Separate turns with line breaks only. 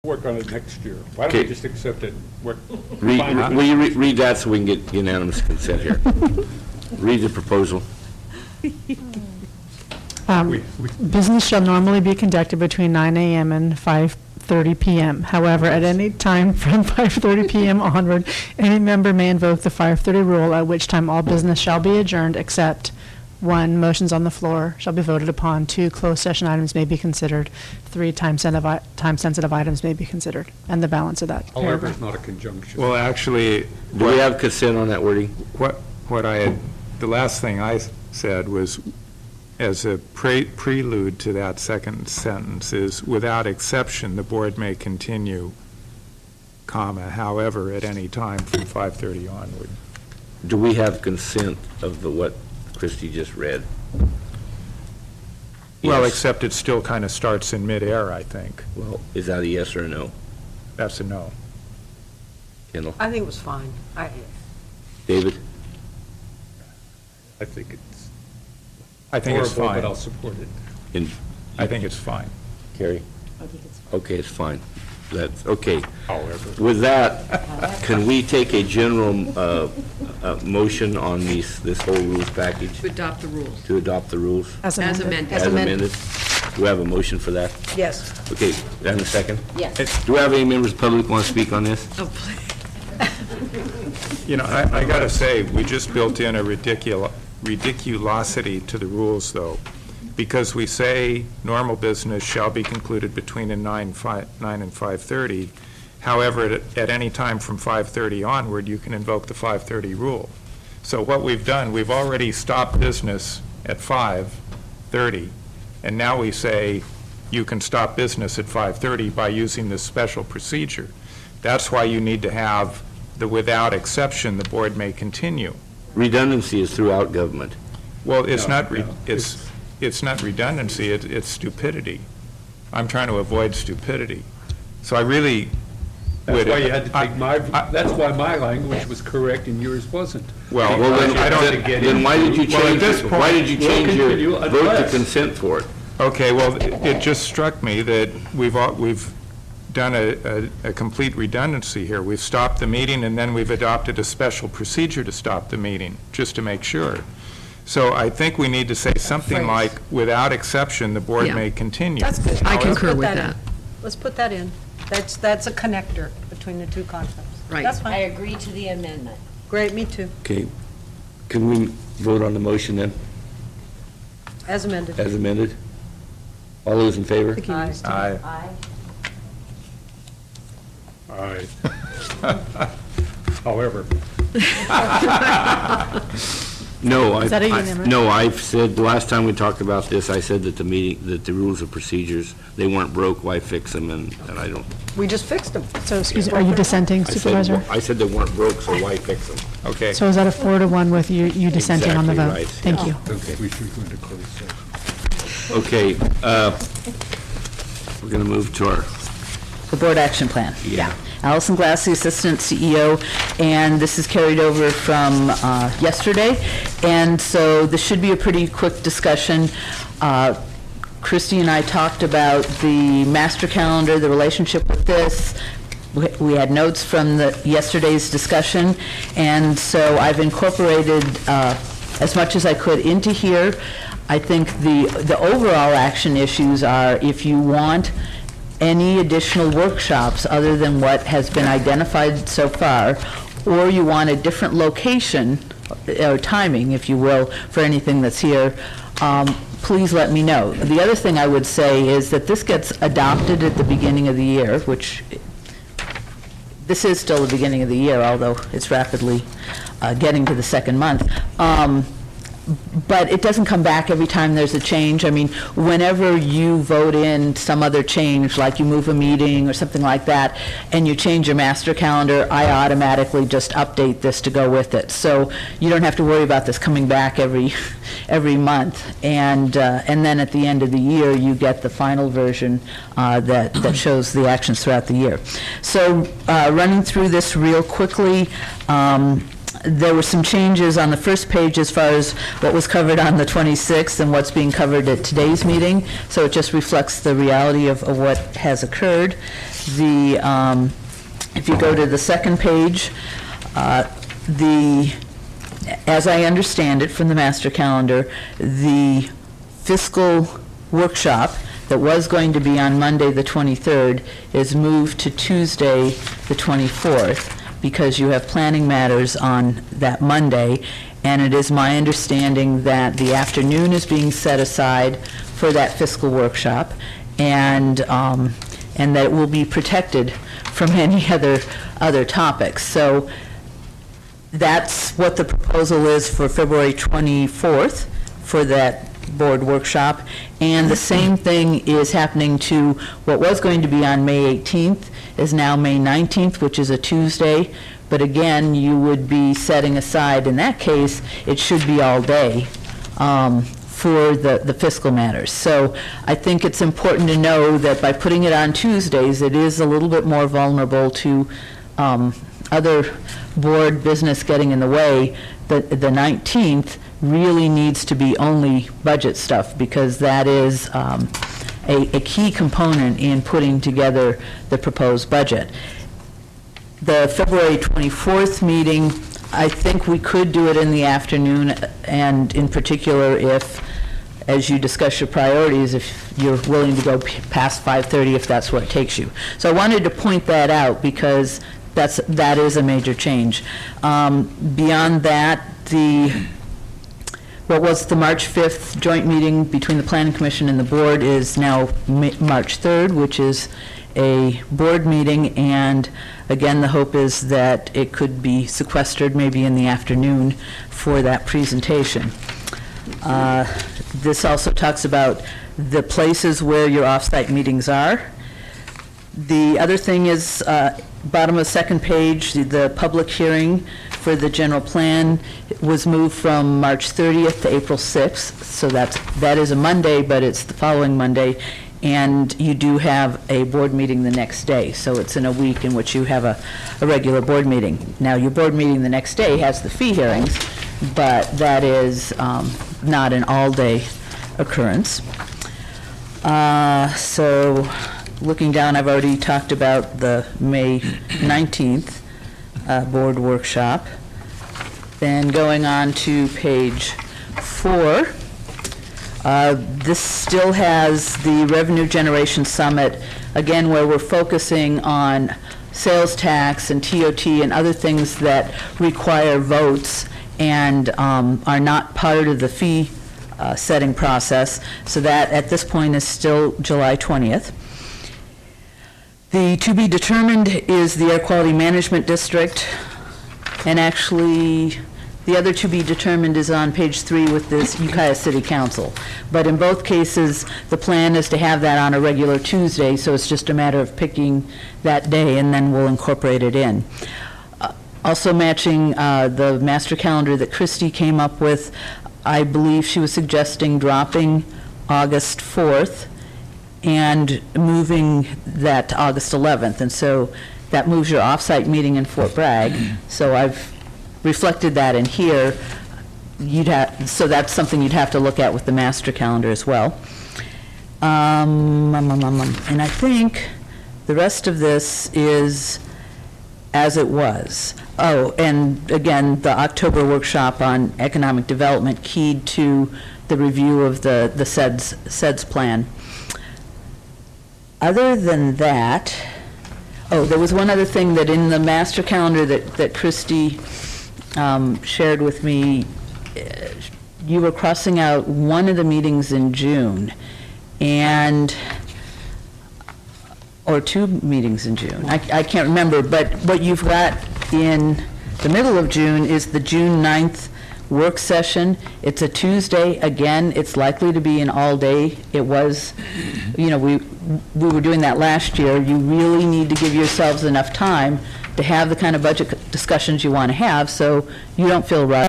Work on it next year. Why don't we just accept it? Will
you read that so we can get unanimous consent here? Read the proposal.
Business shall normally be conducted between 9 a.m. and 5:30 p.m. However, at any time from 5:30 p.m. onward, any member may invoke the 5:30 rule, at which time all business shall be adjourned except 1, motions on the floor shall be voted upon. 2, closed session items may be considered. 3, time-sensitive items may be considered. And the balance of that
However,
paragraph.
it's not a conjunction.
Well, actually,
Do we have consent on that wording?
the last thing I said was, as a prelude to that second sentence, is without exception, the board may continue, comma, however, at any time from 5:30 onward.
Do we have consent of what Christie just read?
Well,
Yes.
except it still kind of starts in midair, I think.
Well, is that a yes or a no?
That's a no.
Kendall?
I think it was fine.
David?
I think it's
It's
horrible,
fine.
but I'll support it.
And
I think it's fine.
Carrie?
I think it's fine.
Okay, it's fine. That's, okay.
However.
With that, can we take a general motion on this whole rules package?
To adopt the rules.
To adopt the rules?
As
As
amended.
amended.
As amended? Do we have a motion for that?
Yes.
Okay, and a second?
Yes.
Do we have any members of the public want to speak on this?
Oh, please.
You know, I got to say, we just built in a ridiculosity to the rules, though, because we say normal business shall be concluded between 9 and 5:30. However, at any time from 5:30 onward, you can invoke the 5:30 rule. So what we've done, we've already stopped business at 5:30, and now we say you can stop business at 5:30 by using this special procedure. That's why you need to have the without exception, the board may continue.
Redundancy is throughout government.
Well, it's
No,
not,
no,
it's not redundancy, it's stupidity. I'm trying to avoid stupidity. So I really
That's
would.
why you had to take that's why my language was correct and yours wasn't.
Well,
Then
I don't,
then why did you
Well, at
change,
this
why did you
we'll
change your
continue
vote to
unless-
consent for it?
okay, well, it just struck me that we've done a complete redundancy here. We've stopped the meeting, and then we've adopted a special procedure to stop the meeting, just to make sure. So I think we need to say something like, without exception, the board
Yeah.
may continue.
That's good.
I
Let's
concur
put
with
in.
that.
Let's put that in. That's a connector between the two concepts.
Right.
That's
I
fine.
agree to the amendment.
Great, me too.
Okay. Can we vote on the motion then,
As amended.
as amended? All those in favor?
Aye.
Aye.
Aye.
Aye. However.
No,
Is that a unanimous?
no, I've said, the last time we talked about this, I said that the rules of procedures, they weren't broke, why fix them, and I don't.
We just fixed them.
So, excuse me, are you dissenting, Supervisor?
I said they weren't broke, so why fix them?
Okay.
So is that a 4-1 with you dissenting on the vote?
Exactly right.
Thank you.
Okay.
We should go into closed session.
Okay, we're going to move to our,
The board action plan.
yeah.
Allison Glass, the Assistant CEO, and this is carried over from yesterday. And so this should be a pretty quick discussion. Christy and I talked about the master calendar, the relationship with this. We had notes from yesterday's discussion, and so I've incorporated as much as I could into here. I think the overall action issues are, if you want any additional workshops other than what has been identified so far, or you want a different location, or timing, if you will, for anything that's here, please let me know. The other thing I would say is that this gets adopted at the beginning of the year, which this is still the beginning of the year, although it's rapidly getting to the second month. But it doesn't come back every time there's a change. I mean, whenever you vote in some other change, like you move a meeting or something like that, and you change your master calendar, I automatically just update this to go with it. So you don't have to worry about this coming back every month. And then at the end of the year, you get the final version that shows the actions throughout the year. So running through this real quickly, there were some changes on the first page as far as what was covered on the 26th and what's being covered at today's meeting, so it just reflects the reality of what has occurred. If you go to the second page, as I understand it from the master calendar, the fiscal workshop that was going to be on Monday, the 23rd, is moved to Tuesday, the 24th, because you have planning matters on that Monday, and it is my understanding that the afternoon is being set aside for that fiscal workshop, and that it will be protected from any other topics. So that's what the proposal is for February 24th for that board workshop, and the same thing is happening to what was going to be on May 18th is now May 19th, which is a Tuesday, but again, you would be setting aside, in that case, it should be all day for the fiscal matters. So I think it's important to know that by putting it on Tuesdays, it is a little bit more vulnerable to other board business getting in the way. The 19th really needs to be only budget stuff, because that is a key component in putting together the proposed budget. The February 24th meeting, I think we could do it in the afternoon, and in particular if, as you discuss your priorities, if you're willing to go past 5:30, if that's what it takes you. So I wanted to point that out, because that is a major change. Beyond that, what was the March 5th joint meeting between the Planning Commission and the board is now March 3rd, which is a board meeting, and again, the hope is that it could be sequestered maybe in the afternoon for that presentation. This also talks about the places where your off-site meetings are. The other thing is, bottom of the second page, the public hearing for the general plan was moved from March 30th to April 6th, so that is a Monday, but it's the following Monday, and you do have a board meeting the next day, so it's in a week in which you have a regular board meeting. Now, your board meeting the next day has the fee hearings, but that is not an all-day occurrence. So looking down, I've already talked about the May 19th board workshop. Then going on to page 4, this still has the Revenue Generation Summit, again, where we're focusing on sales tax and TOT and other things that require votes and are not part of the fee setting process. So that, at this point, is still July 20th. The to be determined is the Air Quality Management District, and actually, the other to be determined is on page 3 with this Ukiah City Council. But in both cases, the plan is to have that on a regular Tuesday, so it's just a matter of picking that day, and then we'll incorporate it in. Also matching the master calendar that Christie came up with, I believe she was suggesting dropping August 4th and moving that to August 11th. And so that moves your off-site meeting in Fort Bragg. So I've reflected that in here. So that's something you'd have to look at with the master calendar as well. And I think the rest of this is as it was. Oh, and again, the October workshop on economic development keyed to the review of the SEDS plan. Other than that, oh, there was one other thing that in the master calendar that Christie shared with me. You were crossing out one of the meetings in June, or 2 meetings in June. I can't remember, but what you've got in the middle of June is the June 9th work session. It's a Tuesday. Again, it's likely to be an all-day. It was, we were doing that last year. You really need to give yourselves enough time to have the kind of budget discussions you want to have, so you don't feel rushed.